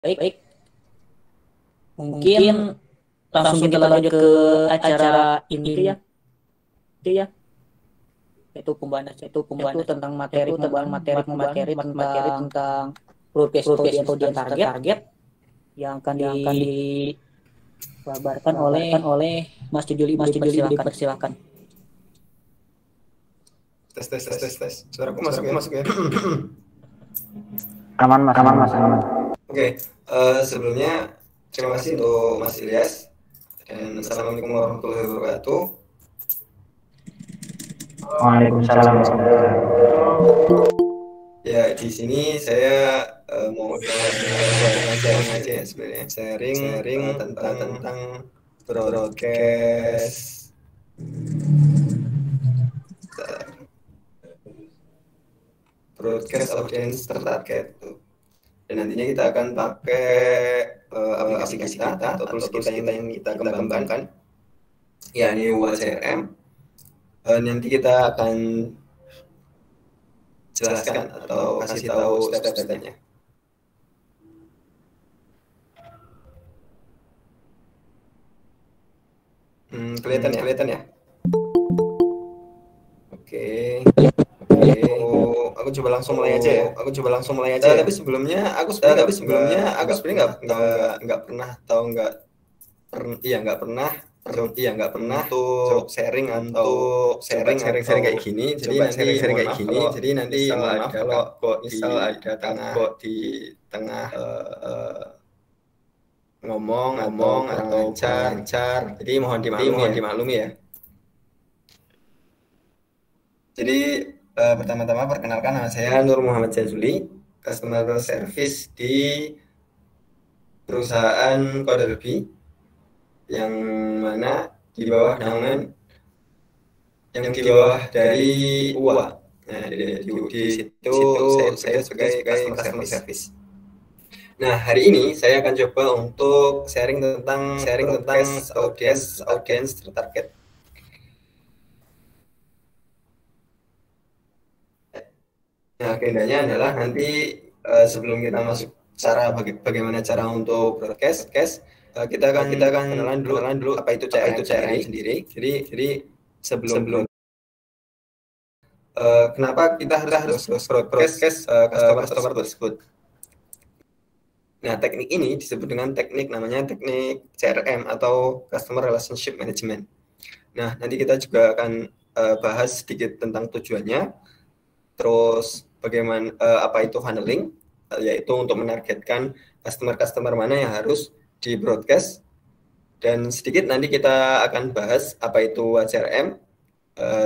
Baik, mungkin langsung kita lanjut ke acara inti ya, yaitu tentang materi materi tentang broadcast audience dan target yang akan dijabarkan oleh Mas Juli. Dipersilakan. Dipersilakan. Tes. Suaraku masuk ya? Aman mas, aman. Oke, sebelumnya terima kasih untuk Mas Ilyas dan Assalamualaikum warahmatullahi wabarakatuh. Waalaikumsalam. Ya, di sini saya mau sharing aja ya sebenarnya, sharing tentang broadcast audience tertarget tuh. Dan nantinya kita akan pakai aplikasi kita atau tools kita yang kita kembangkan, yakni WCRM. Nanti kita akan jelaskan atau kasih tahu step-stepnya. Kelihatan ya? Oke. Aku coba langsung mulai aja ya. Tapi sebelumnya aku sebenarnya nggak pernah untuk sharing kayak gini. Jadi nanti mohon maaf kalau misal ada kok di tengah ngomong atau lancar. Jadi mohon dimaklumi ya. Jadi pertama-tama perkenalkan, nama saya Nur Muhammad Jazuli, Customer Service di perusahaan Koderbi, yang mana di bawah naungan di bawah dari UA. Nah, di situ saya sebagai customer service. Nah, hari ini saya akan coba untuk sharing tentang audience tertarget. Nah, kehendaknya adalah nanti sebelum kita masuk bagaimana cara untuk broadcast, kita akan kenalan dulu apa itu CRM sendiri. Jadi sebelum kenapa kita harus broadcast customer tersebut. Nah, teknik ini disebut dengan namanya teknik CRM atau Customer Relationship Management. Nah, nanti kita juga akan bahas sedikit tentang tujuannya, terus bagaimana apa itu handling, yaitu untuk menargetkan customer mana yang harus di broadcast, dan sedikit nanti kita akan bahas apa itu CRM.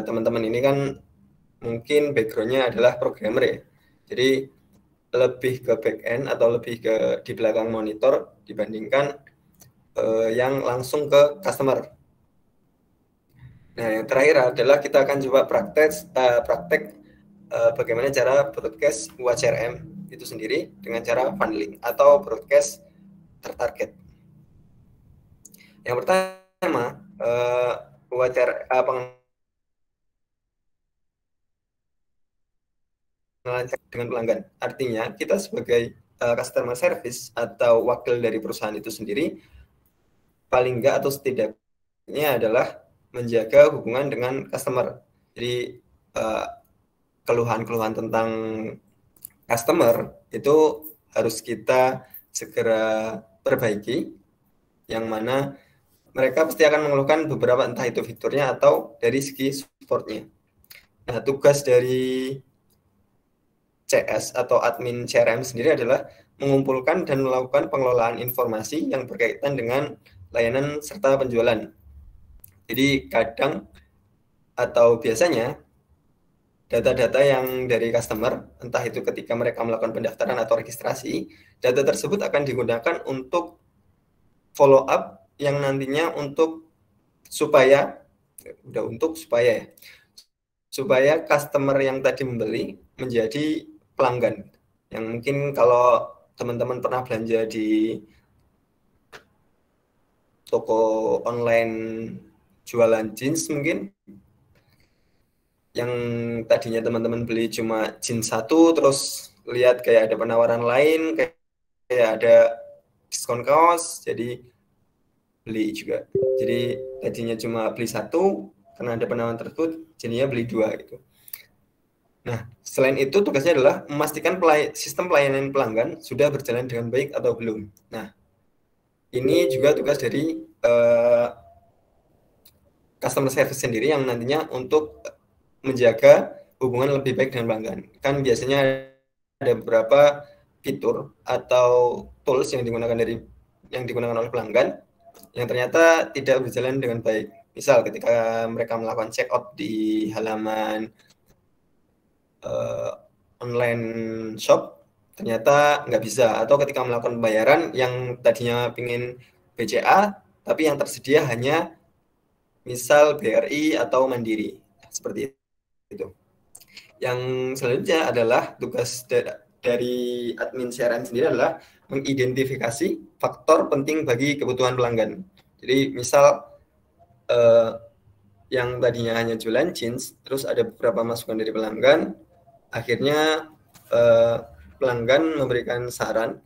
Teman-teman ini kan mungkin backgroundnya adalah programmer ya, jadi lebih ke back end atau lebih ke di belakang monitor dibandingkan yang langsung ke customer. Nah, yang terakhir adalah kita akan coba praktek bagaimana cara broadcast WCRM itu sendiri dengan cara bundling atau broadcast tertarget. Yang pertama, dengan pelanggan. Artinya kita sebagai customer service atau wakil dari perusahaan itu sendiri, paling enggak atau setidaknya adalah menjaga hubungan dengan customer. Jadi keluhan-keluhan tentang customer itu harus kita segera perbaiki, yang mana mereka pasti akan mengeluhkan beberapa, entah itu fiturnya atau dari segi supportnya. Nah, tugas dari CS atau admin CRM sendiri adalah mengumpulkan dan melakukan pengelolaan informasi yang berkaitan dengan layanan serta penjualan. Jadi kadang atau biasanya data-data yang dari customer, entah itu ketika mereka melakukan pendaftaran atau registrasi, data tersebut akan digunakan untuk follow up yang nantinya supaya customer yang tadi membeli menjadi pelanggan. Yang mungkin kalau teman-teman pernah belanja di toko online jualan jeans, mungkin yang tadinya teman-teman beli cuma jeans satu, terus lihat kayak ada penawaran lain, kayak ada diskon kaos, jadi beli juga. Jadi tadinya cuma beli satu, karena ada penawaran tersebut, jadinya beli dua gitu. Nah, selain itu tugasnya adalah memastikan sistem pelayanan pelanggan sudah berjalan dengan baik atau belum. Nah, ini juga tugas dari customer service sendiri yang nantinya untuk menjaga hubungan lebih baik dengan pelanggan. Kan biasanya ada beberapa fitur atau tools yang digunakan oleh pelanggan yang ternyata tidak berjalan dengan baik. Misal ketika mereka melakukan check out di halaman online shop, ternyata nggak bisa. Atau ketika melakukan pembayaran yang tadinya ingin BCA, tapi yang tersedia hanya misal BRI atau Mandiri. Seperti itu. Yang selanjutnya adalah tugas dari admin CRM sendiri adalah mengidentifikasi faktor penting bagi kebutuhan pelanggan. Jadi misal yang tadinya hanya jualan jeans, terus ada beberapa masukan dari pelanggan, akhirnya pelanggan memberikan saran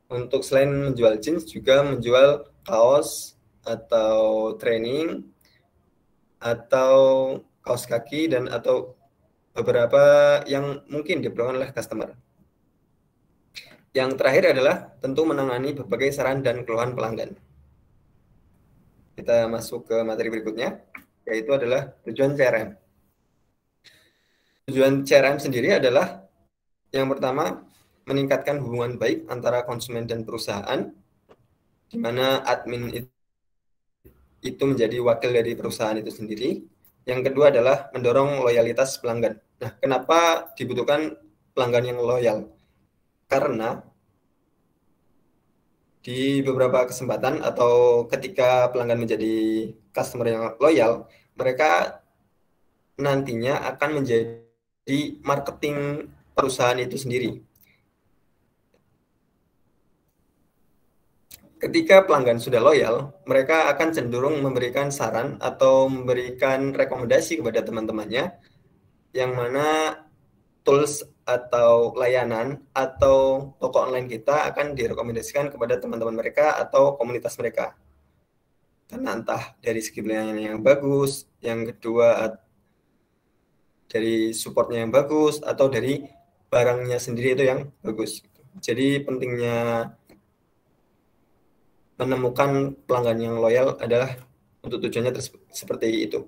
untuk selain menjual jeans juga menjual kaos atau training atau kaos kaki dan atau beberapa yang mungkin diperlukan oleh customer. Yang terakhir adalah tentu menangani berbagai saran dan keluhan pelanggan. Kita masuk ke materi berikutnya, yaitu adalah tujuan CRM. Tujuan CRM sendiri adalah yang pertama, meningkatkan hubungan baik antara konsumen dan perusahaan, di mana admin itu menjadi wakil dari perusahaan itu sendiri. Yang kedua adalah mendorong loyalitas pelanggan. Nah, kenapa dibutuhkan pelanggan yang loyal? Karena di beberapa kesempatan atau ketika pelanggan menjadi customer yang loyal, mereka nantinya akan menjadi marketing perusahaan itu sendiri. Ketika pelanggan sudah loyal, mereka akan cenderung memberikan saran atau memberikan rekomendasi kepada teman-temannya, yang mana tools atau layanan atau toko online kita akan direkomendasikan kepada teman-teman mereka atau komunitas mereka. Karena entah dari segi pelayanan yang bagus, yang kedua dari supportnya yang bagus, atau dari barangnya sendiri itu yang bagus. Jadi pentingnya menemukan pelanggan yang loyal adalah untuk tujuannya seperti itu.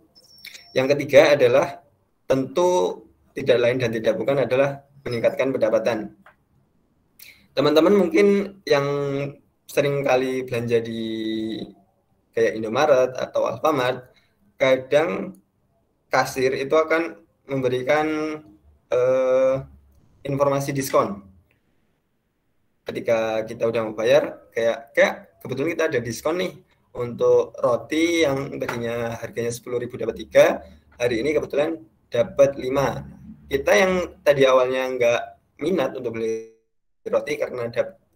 Yang ketiga adalah tentu tidak lain dan tidak bukan adalah meningkatkan pendapatan. Teman-teman mungkin yang sering kali belanja di kayak Indomaret atau Alfamart, kadang kasir itu akan memberikan informasi diskon. Ketika kita udah mau bayar, kayak kebetulan kita ada diskon nih untuk roti yang tadinya harganya 10.000 dapat 3, hari ini kebetulan dapat 5. Kita yang tadi awalnya nggak minat untuk beli roti karena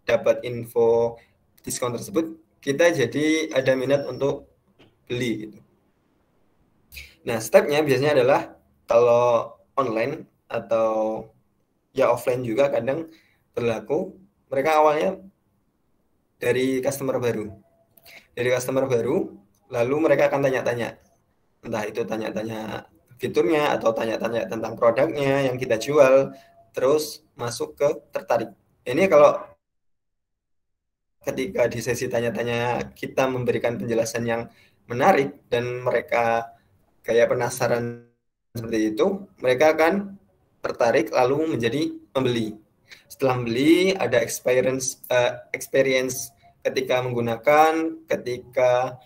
dapat info diskon tersebut, kita jadi ada minat untuk beli gitu. Nah, stepnya biasanya adalah kalau online atau ya offline juga kadang berlaku, mereka awalnya dari customer baru. Dari customer baru, lalu mereka akan tanya-tanya. Entah itu tanya-tanya fiturnya atau tanya-tanya tentang produknya yang kita jual, terus masuk ke tertarik. Ini kalau ketika di sesi tanya-tanya kita memberikan penjelasan yang menarik dan mereka kayak penasaran seperti itu, mereka akan tertarik lalu menjadi pembeli. Setelah membeli ada experience ketika menggunakan, ketika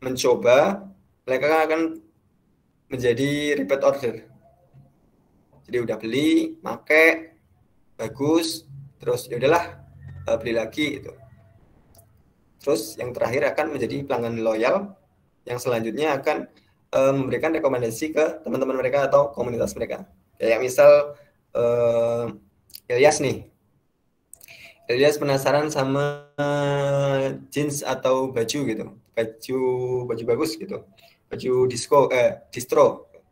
mencoba, mereka akan menjadi repeat order. Jadi udah beli, pakai, bagus, terus ya udahlah beli lagi gitu. Terus yang terakhir akan menjadi pelanggan loyal yang selanjutnya akan memberikan rekomendasi ke teman-teman mereka atau komunitas mereka. Kayak misal Ilyas nih. Ilyas penasaran sama jeans atau baju gitu. Baju bagus gitu. Baju distro.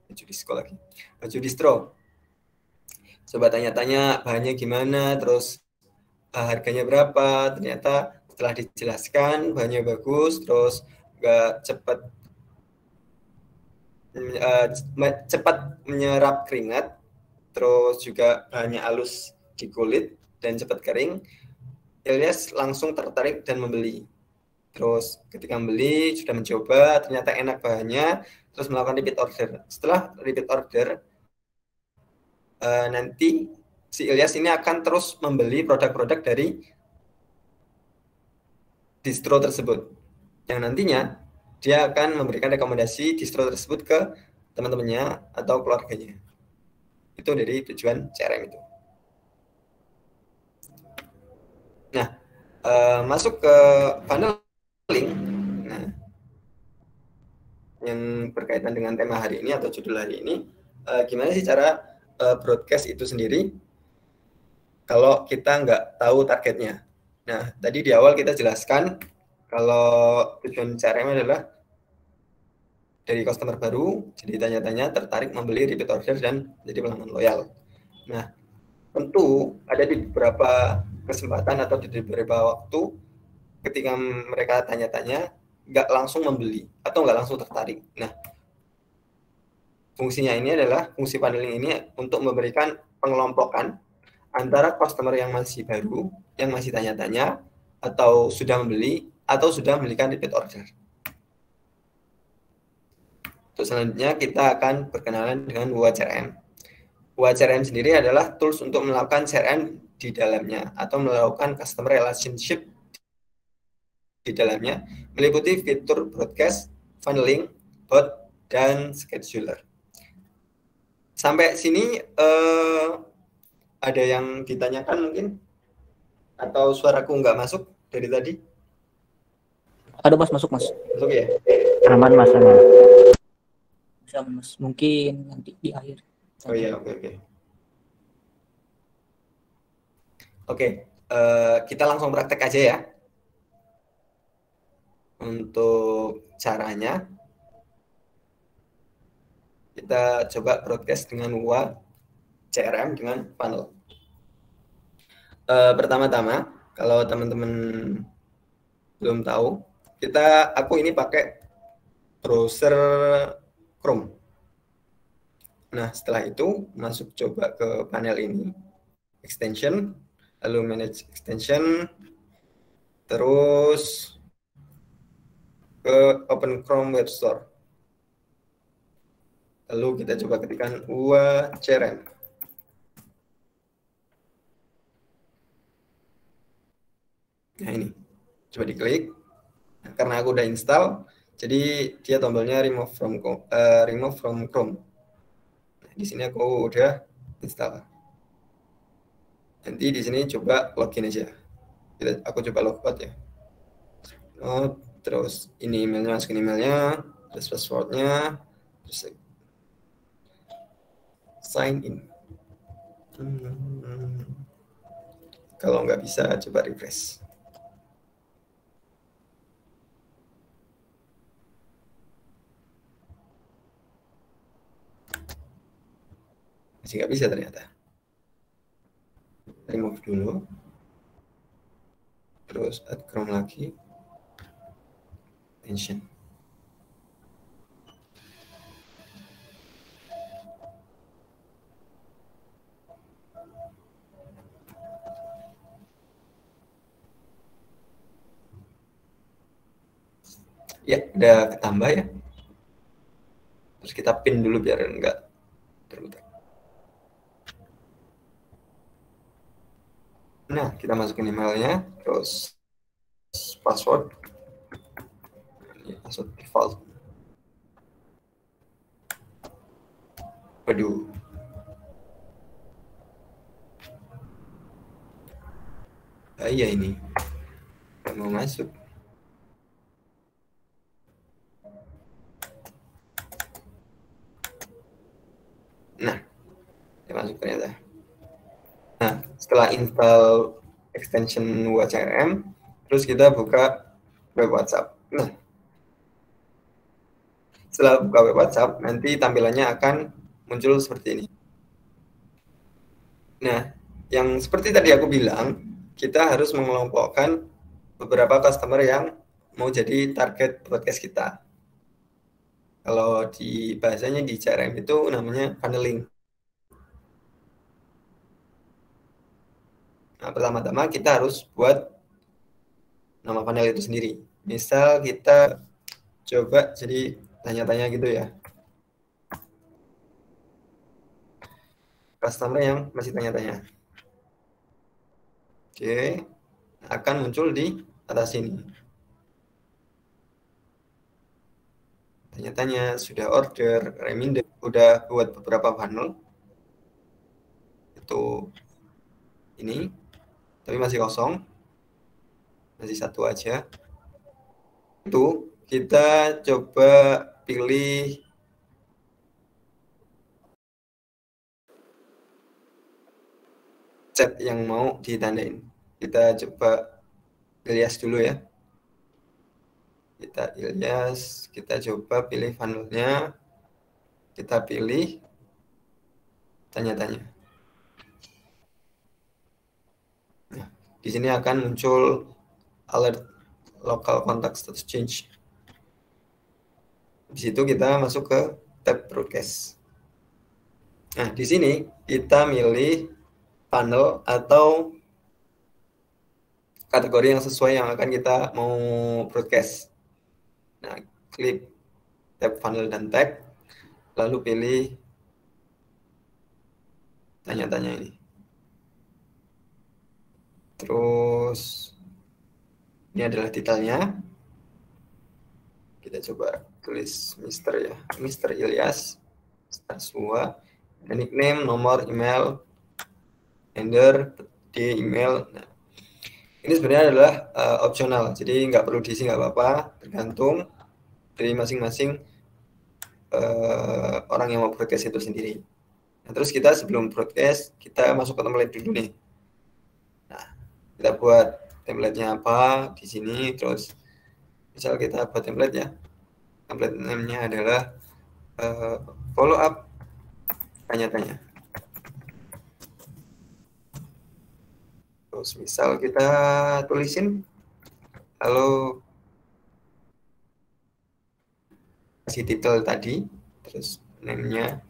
Baju disco lagi. Baju distro. Coba tanya-tanya bahannya gimana, terus harganya berapa, ternyata setelah dijelaskan bahannya bagus, terus nggak cepat menyerap keringat, terus juga bahannya halus di kulit dan cepat kering, Ilyas langsung tertarik dan membeli. Terus ketika membeli, sudah mencoba, ternyata enak bahannya, terus melakukan repeat order. Setelah repeat order, nanti si Ilyas ini akan terus membeli produk-produk dari distro tersebut, yang nantinya dia akan memberikan rekomendasi distro tersebut ke teman-temannya atau keluarganya. Itu dari tujuan CRM itu. Nah, masuk ke funneling. Nah, yang berkaitan dengan tema hari ini atau judul hari ini, gimana sih cara broadcast itu sendiri kalau kita nggak tahu targetnya. Nah, tadi di awal kita jelaskan kalau tujuan CRM adalah dari customer baru, jadi tanya-tanya, tertarik membeli, repeat order, dan jadi pelanggan loyal. Nah, tentu ada di beberapa kesempatan atau di beberapa waktu ketika mereka tanya-tanya, nggak langsung membeli atau nggak langsung tertarik. Nah, fungsinya ini adalah, fungsi funneling ini untuk memberikan pengelompokan antara customer yang masih baru, yang masih tanya-tanya, atau sudah membeli, atau sudah memberikan repeat order. Terus selanjutnya kita akan berkenalan dengan WCRM. WCRM sendiri adalah tools untuk melakukan CRM di dalamnya atau melakukan customer relationship di dalamnya, meliputi fitur broadcast, funneling, bot, dan scheduler. Sampai sini ada yang ditanyakan mungkin? Atau suaraku nggak masuk dari tadi? Ada mas, masuk mas. Masuk ya? Aman mas, aman. Bisa mas, mungkin nanti di akhir. Oh iya, oke. Oke, kita langsung praktek aja ya. Untuk caranya, kita coba broadcast dengan CRM dengan funnel. Pertama-tama, kalau teman-teman belum tahu, aku ini pakai browser Chrome. Nah, setelah itu masuk coba ke panel ini, extension, lalu manage extension, terus ke Open Chrome Web Store. Lalu kita coba ketikkan CRM. Nah ini, coba diklik. Nah, karena aku udah install, jadi dia tombolnya remove from Chrome. Nah, di sini aku udah install. Nanti di sini coba login aja. Aku coba logout ya. Terus ini emailnya, masukin emailnya, terus passwordnya, terus sign in. Kalau nggak bisa, coba refresh. Masih nggak bisa ternyata. Remove dulu. Terus add Chrome lagi. Extension. Ya, udah ketambah ya. Terus kita pin dulu biar enggak terputar. Nah, kita masukin emailnya, terus password. Ini password default. Waduh. Iya ini. Nggak mau masuk. Nah, dia masuk ternyata. Nah, setelah install extension WCRM, terus kita buka web WhatsApp. Nah, setelah buka web WhatsApp, nanti tampilannya akan muncul seperti ini. Nah, yang seperti tadi aku bilang, kita harus mengelompokkan beberapa customer yang mau jadi target broadcast kita. Kalau di bahasanya di CRM itu namanya funneling. Nah, pertama-tama kita harus buat nama funnel itu sendiri. Misal kita coba jadi tanya-tanya gitu ya. Customer yang masih tanya-tanya. Oke, akan muncul di atas sini. Tanya-tanya, sudah order, reminder, udah buat beberapa funnel. Itu ini, tapi masih kosong. Masih satu aja. Itu kita coba pilih chat yang mau ditandain. Kita coba Ilyas dulu ya. Kita Ilyas, kita coba pilih funnelnya, kita pilih tanya-tanya. Nah, di sini akan muncul alert local contact status change. Di situ kita masuk ke tab broadcast. Nah, di sini kita milih funnel atau kategori yang sesuai yang akan kita mau broadcast. Nah, klik tab funnel dan tag, lalu pilih tanya-tanya ini. Terus ini adalah titelnya. Kita coba tulis Mister ya, Mister Ilyas, start semua, nickname, nomor email, gender, di email. Nah, ini sebenarnya adalah opsional, jadi nggak perlu diisi, nggak apa-apa, tergantung dari masing-masing orang yang mau broadcast itu sendiri. Nah, terus kita sebelum broadcast, kita masuk ke template dulu nih. Nah, kita buat template-nya apa di sini, terus misal kita buat template ya. Template name-nya adalah follow up tanya-tanya. Terus misal kita tulisin halo, kasih title tadi, terus name-nya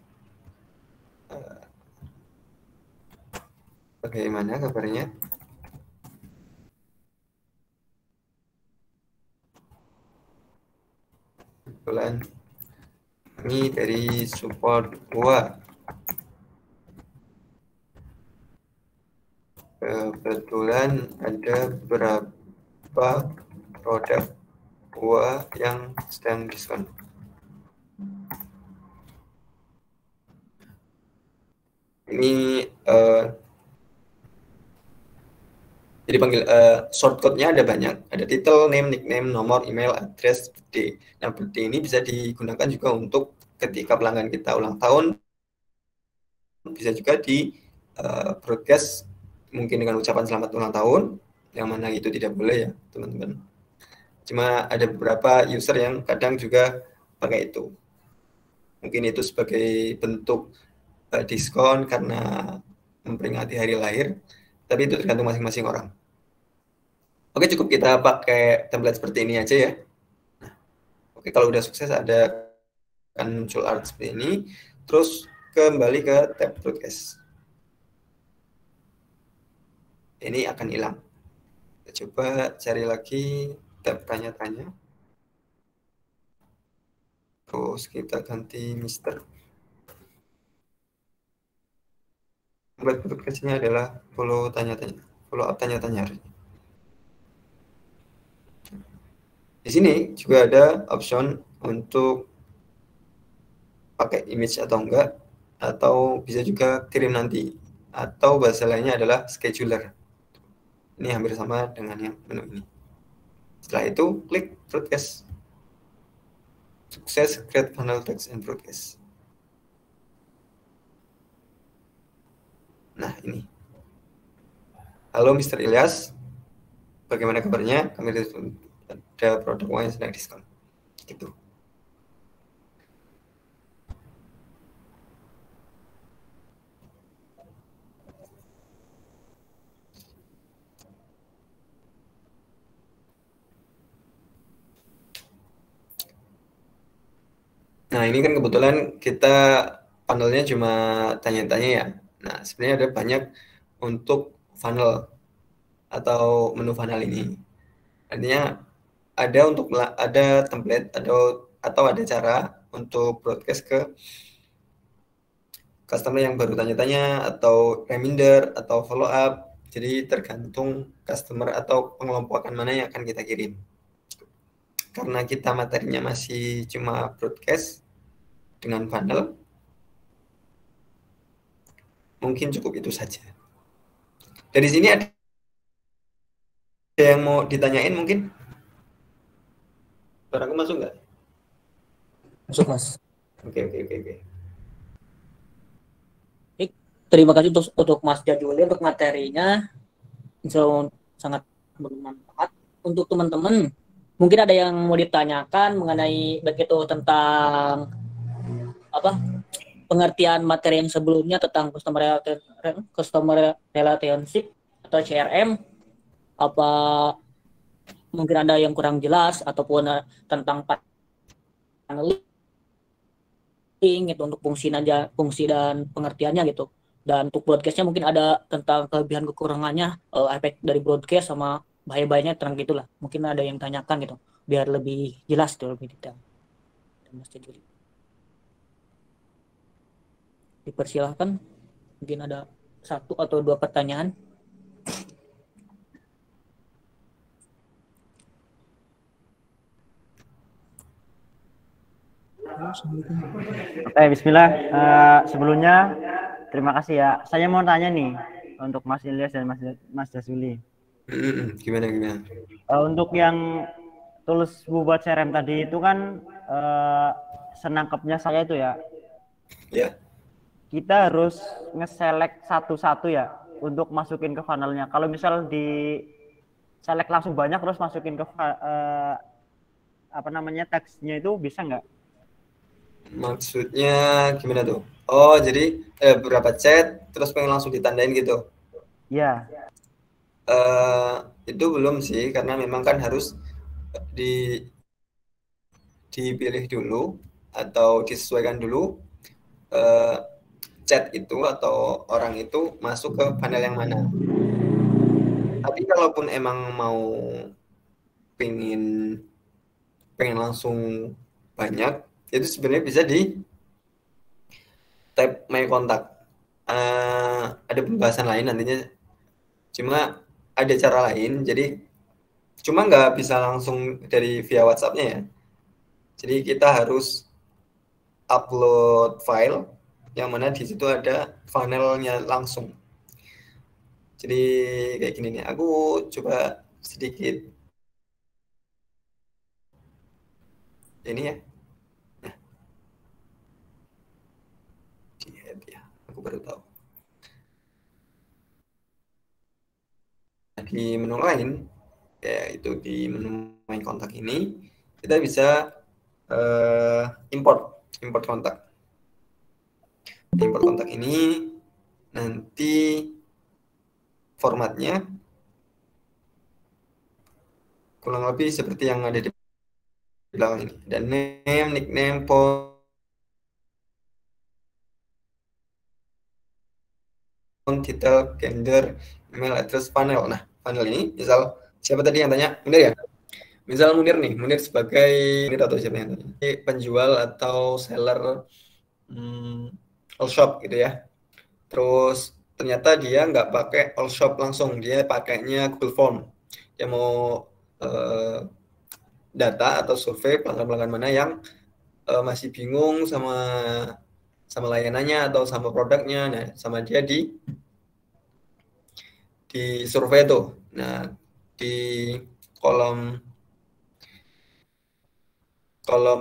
bagaimana kabarnya. Kebetulan ini dari support gua. Kebetulan ada beberapa produk gua yang sedang diskon. Ini jadi panggil shortcode-nya ada banyak, ada title, name, nickname, nomor, email, address, birthday. Nah, birthday ini bisa digunakan juga untuk ketika pelanggan kita ulang tahun, bisa juga di broadcast mungkin dengan ucapan selamat ulang tahun, yang mana itu tidak boleh ya teman-teman. Cuma ada beberapa user yang kadang juga pakai itu. Mungkin itu sebagai bentuk diskon karena memperingati hari lahir, tapi itu tergantung masing-masing orang. Oke, cukup kita pakai template seperti ini aja ya. Oke, kalau udah sukses ada akan muncul art seperti ini, terus kembali ke tab broadcast. Ini akan hilang. Kita coba cari lagi tab tanya-tanya. Terus kita ganti Mister. Template broadcast-nya adalah follow tanya-tanya, follow up tanya-tanya. Di sini juga ada option untuk pakai image atau enggak, atau bisa juga kirim nanti, atau bahasa lainnya adalah scheduler. Ini hampir sama dengan yang menu ini. Setelah itu klik broadcast. Sukses create funnel text and broadcast. Nah, ini. Halo Mr. Ilyas, bagaimana kabarnya? Kami ada produk yang sedang diskon. Gitu. Nah, ini kan kebetulan kita panelnya cuma tanya-tanya ya. Nah, sebenarnya ada banyak untuk funnel atau menu funnel ini. Artinya ada template atau ada cara untuk broadcast ke customer yang baru tanya-tanya atau reminder atau follow up. Jadi tergantung customer atau pengelompokan mana yang akan kita kirim. Karena kita materinya masih cuma broadcast dengan funnel, mungkin cukup itu saja. Dari sini ada yang mau ditanyain mungkin? Suaraku masuk nggak? Masuk, Mas. Oke. Terima kasih untuk Mas Jaduli untuk materinya. Sangat bermanfaat untuk teman-teman. Mungkin ada yang mau ditanyakan mengenai baik itu tentang pengertian materi yang sebelumnya tentang customer relationship atau CRM. Apa mungkin ada yang kurang jelas ataupun tentang paneling gitu untuk fungsi dan pengertiannya gitu. Dan untuk broadcastnya mungkin ada tentang kelebihan kekurangannya, efek dari broadcast sama bahaya-bahayanya terang gitulah. Mungkin ada yang tanyakan gitu biar lebih jelas tuh, lebih detail. Dipersilahkan, mungkin ada 1 atau 2 pertanyaan. Oke, bismillah. Sebelumnya terima kasih ya. Saya mau tanya nih untuk Mas Ilyas dan Mas Jazuli. Gimana? Untuk yang tools buat CRM tadi itu kan senangkapnya saya itu ya. Ya. Kita harus nge-select satu-satu ya untuk masukin ke funnelnya. Kalau misal di select langsung banyak terus masukin ke teksnya itu bisa nggak? Maksudnya gimana tuh? Oh, jadi beberapa chat terus pengen langsung ditandain gitu? Ya. Itu belum sih, karena memang kan harus dipilih dulu atau disesuaikan dulu chat itu atau orang itu masuk ke panel yang mana. Tapi kalaupun emang mau pengen langsung banyak, itu sebenarnya bisa di tab My Contact. Ada pembahasan lain nantinya, cuma ada cara lain, jadi cuma nggak bisa langsung dari via WhatsApp-nya ya. Jadi kita harus upload file yang mana di situ ada funnelnya langsung. Jadi kayak gini nih, aku coba sedikit ini ya. Ya, aku baru tahu. Di menu lain, yaitu di menu My Contact ini, kita bisa import kontak. Import kontak ini nanti formatnya kurang lebih seperti yang ada di belakang ini. Dan name, nickname, phone, title, gender, email address, panel. Nah, panel ini misal siapa tadi yang tanya? Munir ya? Misal Munir nih, Munir sebagai atau siapa yang tanya? Penjual atau seller all shop gitu ya. Terus ternyata dia nggak pakai all shop langsung, dia pakainya Google Form. Dia mau data atau survei pelanggan-pelanggan mana yang masih bingung sama layanannya atau sama produknya. Nah, sama dia di survei tuh. Nah, di kolom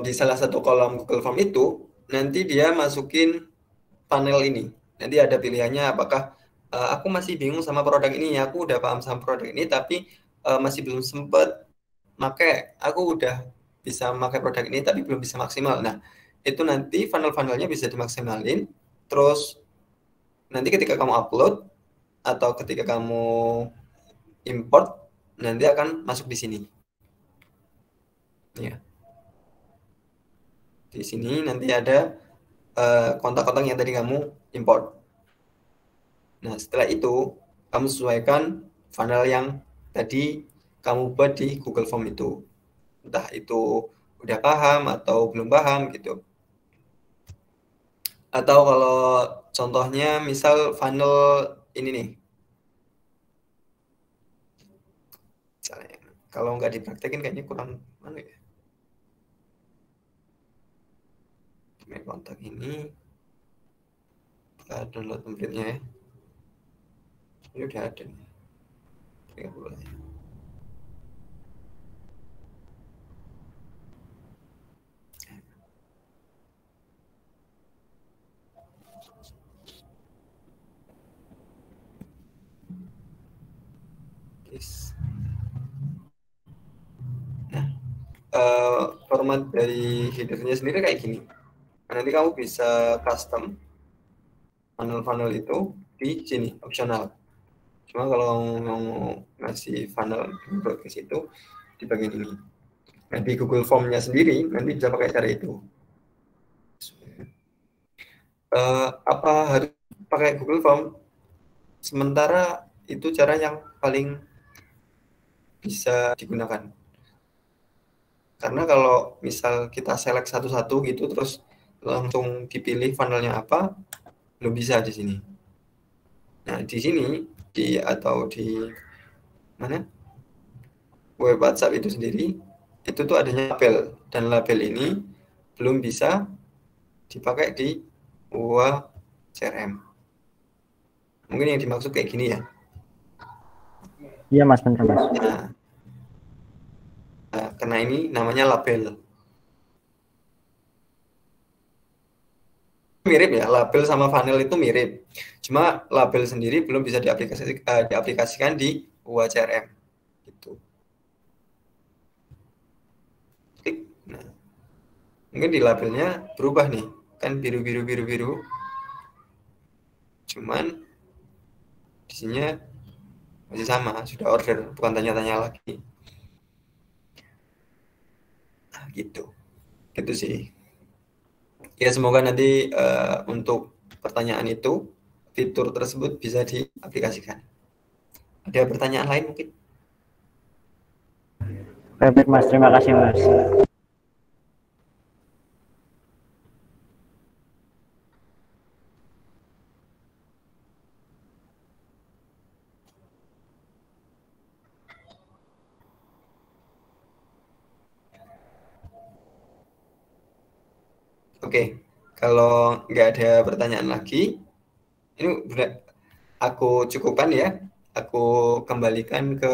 di salah satu kolom Google Form itu nanti dia masukin panel ini. Nanti ada pilihannya apakah aku masih bingung sama produk ini, aku udah paham sama produk ini tapi masih belum sempat pakai, aku udah bisa pakai produk ini tapi belum bisa maksimal. Nah, itu nanti funnel-funnelnya bisa dimaksimalin. Terus nanti ketika kamu upload atau ketika kamu import, nanti akan masuk di sini. Ya. Di sini nanti ada kontak-kontak yang tadi kamu import. Nah, setelah itu kamu sesuaikan funnel yang tadi kamu buat di Google Form itu. Entah itu udah paham atau belum paham gitu. Atau kalau contohnya misal funnel ini nih. Misalnya, kalau nggak dipraktekin kayaknya kurang mana ya. Kontak ini kita download template-nya ya. Ini udah ada nih. 30 ya. Nah, format dari header-nya sendiri kayak gini. Nah, nanti kamu bisa custom funnel-funnel itu di sini, opsional. Cuma kalau mau ngasih funnel broadcast itu di bagian ini. Nah, di Google Form-nya sendiri nanti bisa pakai cara itu. Apa harus pakai Google Form? Sementara itu cara yang paling bisa digunakan. Karena kalau misal kita select satu-satu gitu terus langsung dipilih funnelnya apa, belum bisa di sini. Nah, di sini atau di mana? Web WhatsApp itu sendiri itu tuh adanya label, dan label ini belum bisa dipakai di UA CRM. Mungkin yang dimaksud kayak gini ya. Iya Mas, benar Mas. Nah, karena ini namanya label. Mirip ya, label sama funnel itu mirip. Cuma label sendiri belum bisa diaplikasikan di UA CRM. Gitu. Klik. Nah, mungkin di labelnya berubah nih, kan biru. Cuman di sini masih sama, sudah order, bukan tanya-tanya lagi. Nah, gitu sih. Ya, semoga nanti untuk pertanyaan itu, fitur tersebut bisa diaplikasikan. Ada pertanyaan lain mungkin? Baik Mas, terima kasih Mas. Oke, kalau nggak ada pertanyaan lagi, ini udah aku cukupkan ya. Aku kembalikan ke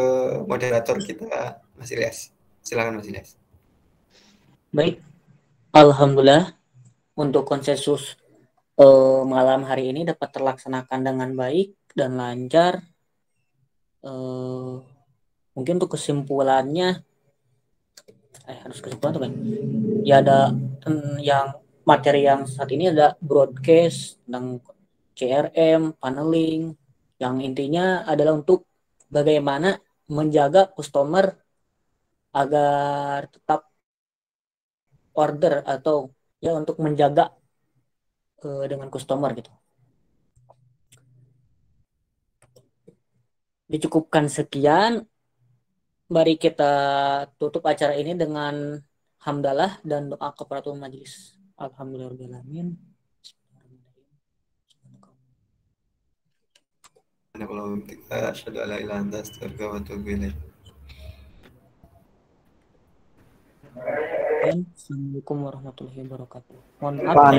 moderator kita, Mas Ilyas. Silakan Mas Ilyas. Baik, alhamdulillah untuk konsensus malam hari ini dapat terlaksanakan dengan baik dan lancar. Mungkin untuk kesimpulannya, harus kesimpulan tuh kan? Ya ada yang materi yang saat ini ada broadcast tentang CRM, paneling, yang intinya adalah untuk bagaimana menjaga customer agar tetap order atau ya untuk menjaga dengan customer gitu. Dicukupkan sekian, mari kita tutup acara ini dengan hamdalah dan doa kafaratul majelis. Alhamdulillahirobbilalamin. Assalamualaikum warahmatullahi wabarakatuh. Mohon maaf.